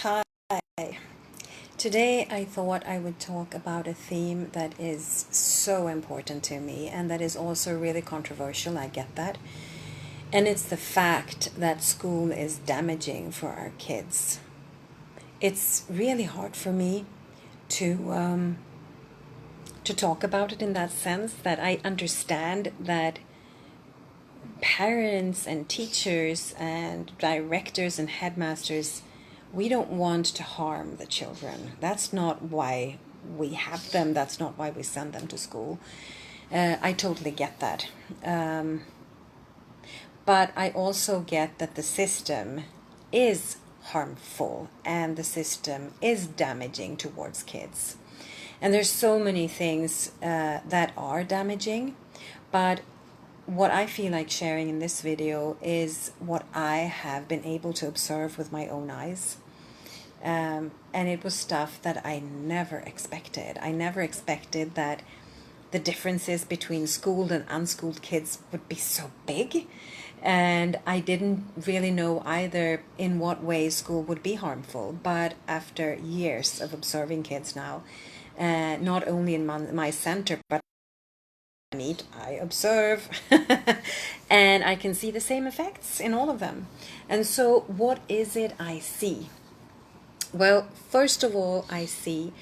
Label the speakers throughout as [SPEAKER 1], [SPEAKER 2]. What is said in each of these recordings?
[SPEAKER 1] Hi. Today I thought I would talk about a theme that is so important to me and that is also really controversial. I get that. And it's the fact that school is damaging for our kids. It's really hard for me to talk about it in that sense, that I understand that parents and teachers and directors and headmasters, we don't want to harm the children. That's not why we have them. That's not why we send them to school. I totally get that. But I also get that the system is harmful and the system is damaging towards kids. And there's so many things that are damaging, but what I feel like sharing in this video is what I have been able to observe with my own eyes. And it was stuff that I never expected. I never expected that the differences between schooled and unschooled kids would be so big. And I didn't really know either in what way school would be harmful. But after years of observing kids now, not only in my center, but meet, I observe, and I can see the same effects in all of them. And so what is it I see? Well, first of all, I see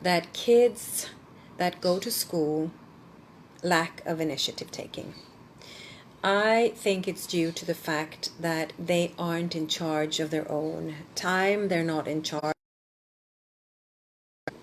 [SPEAKER 1] that kids that go to school lack of initiative taking. I think it's due to the fact that they aren't in charge of their own time. They're not in charge of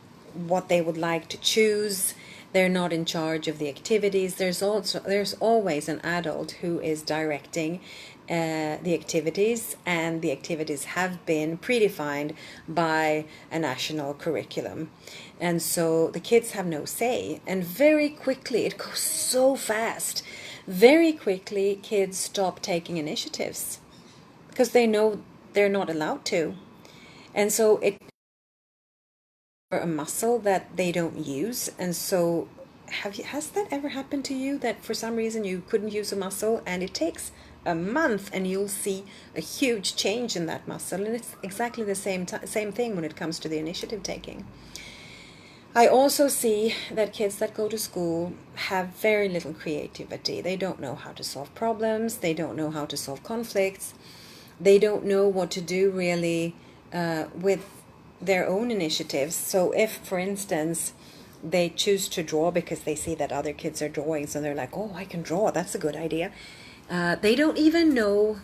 [SPEAKER 1] what they would like to choose. They're not in charge of the activities. There's always an adult who is directing the activities, and the activities have been predefined by a national curriculum. And so the kids have no say. And very quickly, it goes so fast. Very quickly, kids stop taking initiatives because they know they're not allowed to. And so it a muscle that they don't use. And so has that ever happened to you, that for some reason you couldn't use a muscle and it takes a month and you'll see a huge change in that muscle? And it's exactly the same thing when it comes to the initiative taking. I also see that kids that go to school have very little creativity. They don't know how to solve problems. They don't know how to solve conflicts. They don't know what to do really with their own initiatives. So if, for instance, they choose to draw because they see that other kids are drawing, so they're like, oh, I can draw, that's a good idea. They don't even know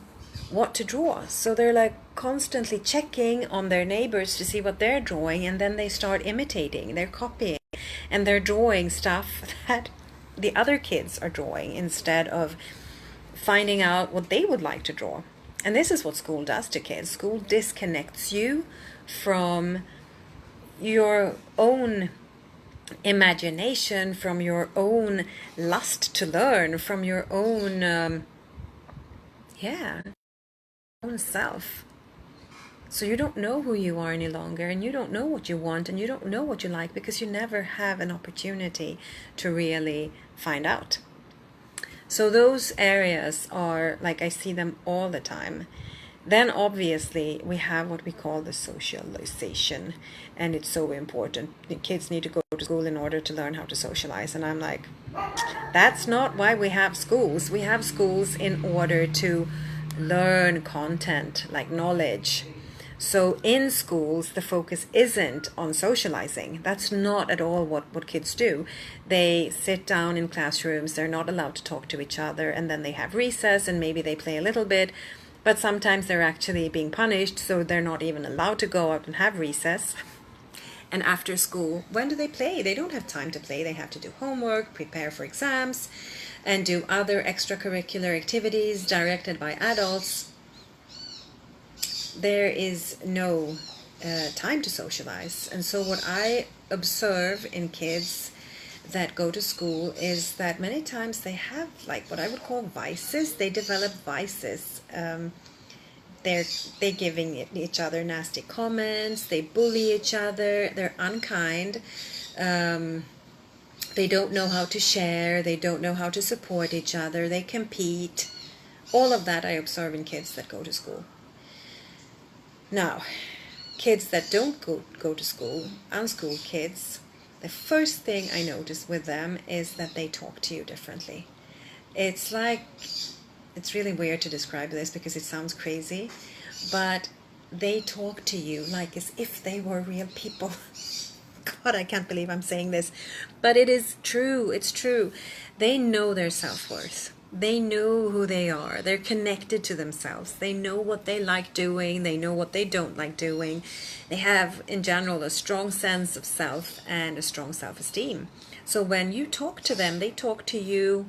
[SPEAKER 1] what to draw. So they're like constantly checking on their neighbors to see what they're drawing, and then they start imitating, they're copying, and they're drawing stuff that the other kids are drawing instead of finding out what they would like to draw. And this is what school does to kids. School disconnects you from your own imagination, from your own lust to learn, from your own own self. So you don't know who you are any longer, and you don't know what you want, and you don't know what you like, because you never have an opportunity to really find out. So those areas are, like, I see them all the time. Then obviously we have what we call the socialization, and it's so important. The kids need to go to school in order to learn how to socialize, and I'm like, that's not why we have schools. We have schools in order to learn content, like knowledge. So in schools, the focus isn't on socializing. That's not at all what kids do. They sit down in classrooms, they're not allowed to talk to each other, and then they have recess and maybe they play a little bit, but sometimes they're actually being punished, so they're not even allowed to go out and have recess. And after school, when do they play? They don't have time to play. They have to do homework, prepare for exams, and do other extracurricular activities directed by adults. There is no time to socialize. And so what I observe in kids that go to school is that many times they have, like, what I would call vices. They develop vices. They're giving each other nasty comments. They bully each other. They're unkind. They don't know how to share. They don't know how to support each other. They compete. All of that I observe in kids that go to school. Now, kids that don't go to school, unschooled kids, the first thing I notice with them is that they talk to you differently. It's like, it's really weird to describe this because it sounds crazy, but they talk to you like as if they were real people. God, I can't believe I'm saying this, but it is true. It's true. They know their self-worth. They know who they are. They're connected to themselves. They know what they like doing. They know what they don't like doing. They have, in general, a strong sense of self and a strong self-esteem. So when you talk to them, they talk to you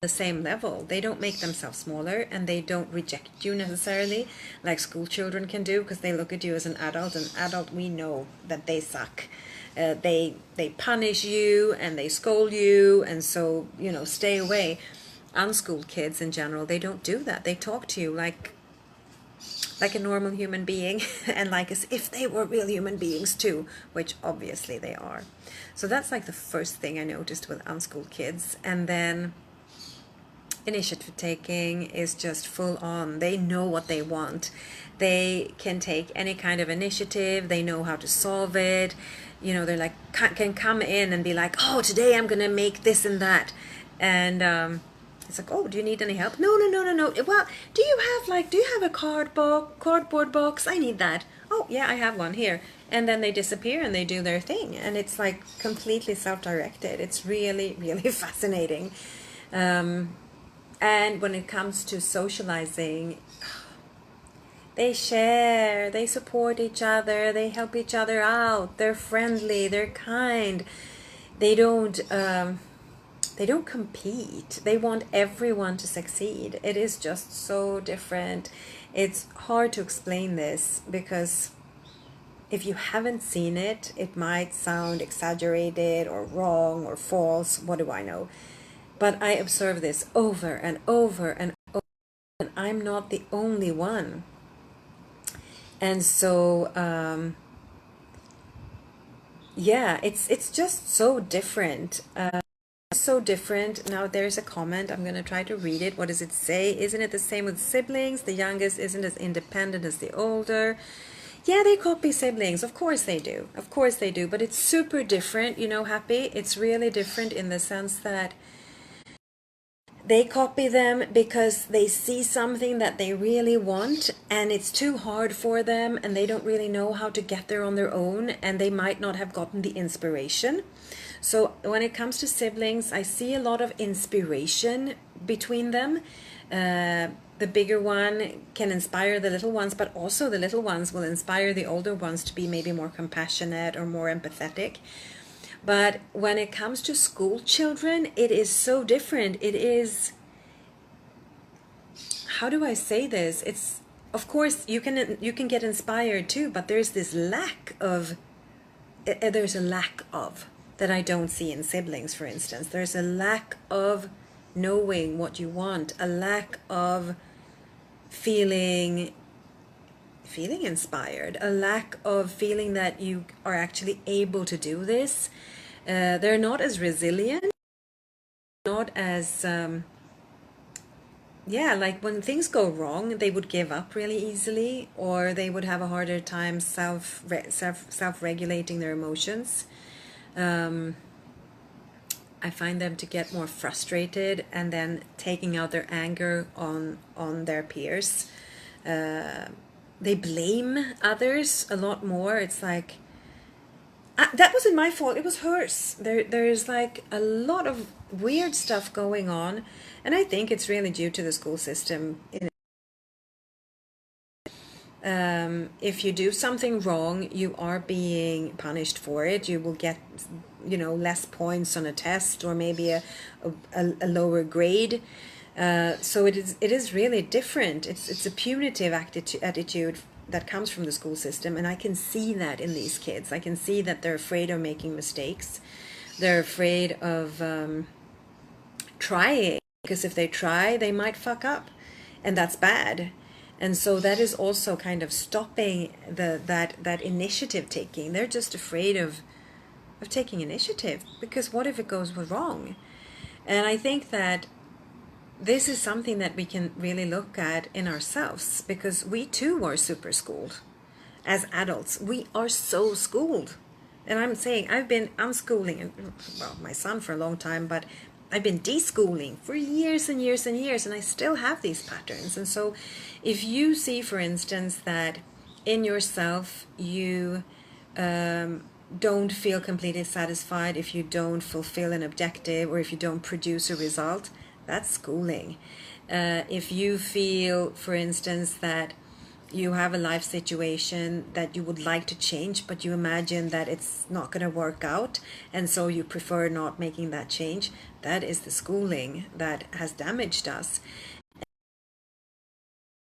[SPEAKER 1] the same level. They don't make themselves smaller, and they don't reject you necessarily like school children can do, because they look at you as an adult. An adult, we know that they suck. They punish you and they scold you, and so, you know, stay away. Unschooled kids in general, they don't do that. They talk to you like a normal human being and like as if they were real human beings too, which obviously they are. So that's like the first thing I noticed with unschooled kids. And then initiative taking is just full on. They know what they want. They can take any kind of initiative. They know how to solve it. You know, they're like, can come in and be like, oh, today I'm gonna make this and that. And it's like, oh, do you need any help? No. Well, do you have a cardboard box? I need that. Oh, yeah, I have one here. And then they disappear and they do their thing. And it's like completely self-directed. It's really, really fascinating. And when it comes to socializing, they share, they support each other, they help each other out, they're friendly, they're kind. They don't compete. They want everyone to succeed. It is just so different. It's hard to explain this because if you haven't seen it, it might sound exaggerated or wrong or false. What do I know? But I observe this over and over and over, and I'm not the only one. And so, yeah, it's just so different. So different. Now there's a comment. I'm going to try to read it. What does it say? Isn't it the same with siblings? The youngest isn't as independent as the older. Yeah, they copy siblings. Of course they do. Of course they do. But it's super different, you know, Happy. It's really different in the sense that they copy them because they see something that they really want and it's too hard for them and they don't really know how to get there on their own, and they might not have gotten the inspiration. So when it comes to siblings, I see a lot of inspiration between them. The bigger one can inspire the little ones, but also the little ones will inspire the older ones to be maybe more compassionate or more empathetic. But when it comes to school children, it is so different. It is, how do I say this? It's, of course, you can get inspired too, but there's this lack of, there's a lack of that I don't see in siblings, for instance. There's a lack of knowing what you want, a lack of feeling inspired, a lack of feeling that you are actually able to do this. They're not as resilient, not as yeah, like when things go wrong, they would give up really easily, or they would have a harder time self-regulating their emotions. I find them to get more frustrated and then taking out their anger on their peers. They blame others a lot more. It's like, that wasn't my fault, it was hers. There's like a lot of weird stuff going on, and I think it's really due to the school system. If you do something wrong, you are being punished for it. You will get, you know, less points on a test, or maybe a lower grade. So it is really different. It's a punitive attitude that comes from the school system, and I can see that in these kids. I can see that they're afraid of making mistakes. They're afraid of trying, because if they try, they might fuck up, and that's bad. And so that is also kind of stopping that initiative taking. They're just afraid of taking initiative, because what if it goes wrong? And I think that this is something that we can really look at in ourselves, because we too were super schooled. as adults. We are so schooled. And I'm saying I've been unschooling, well, my son for a long time, but I've been deschooling for years and years and years, and I still have these patterns. And so if you see, for instance, that in yourself you don't feel completely satisfied, if you don't fulfill an objective, or if you don't produce a result, that's schooling. If you feel, for instance, that you have a life situation that you would like to change, but you imagine that it's not going to work out, and so you prefer not making that change, that is the schooling that has damaged us.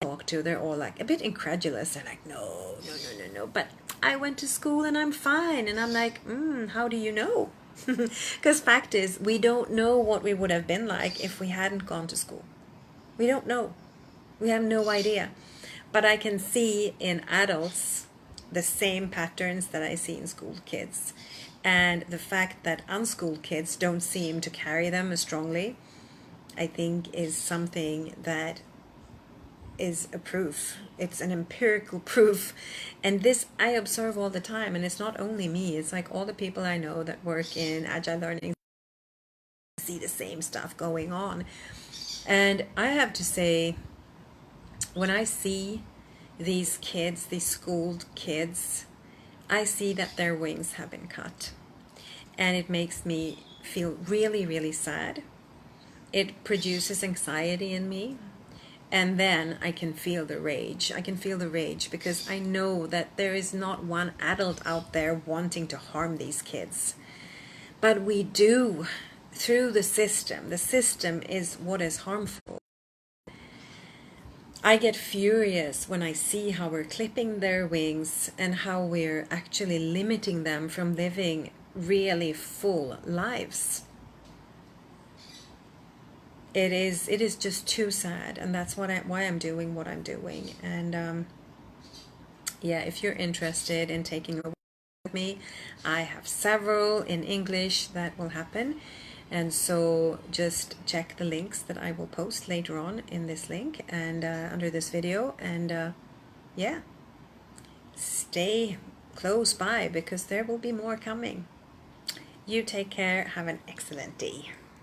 [SPEAKER 1] Talk to, they're all like a bit incredulous. They're like, no, no, no, no, no, but I went to school and I'm fine. And I'm like, how do you know? Because fact is, we don't know what we would have been like if we hadn't gone to school. We don't know. We have no idea. But I can see in adults the same patterns that I see in school kids. And the fact that unschooled kids don't seem to carry them as strongly, I think is something that is a proof. It's an empirical proof. And this I observe all the time. And it's not only me. It's like all the people I know that work in agile learning see the same stuff going on. And I have to say, when I see these kids, these schooled kids, I see that their wings have been cut. And it makes me feel really, really sad. It produces anxiety in me. And then I can feel the rage. I can feel the rage because I know that there is not one adult out there wanting to harm these kids. But we do through the system. The system is what is harmful. I get furious when I see how we're clipping their wings and how we're actually limiting them from living really full lives. It is just too sad, and that's why I'm doing what I'm doing. And yeah, if you're interested in taking a with me, I have several in English that will happen. And so just check the links that I will post later on in this link and under this video. And yeah, stay close by because there will be more coming. You take care. Have an excellent day.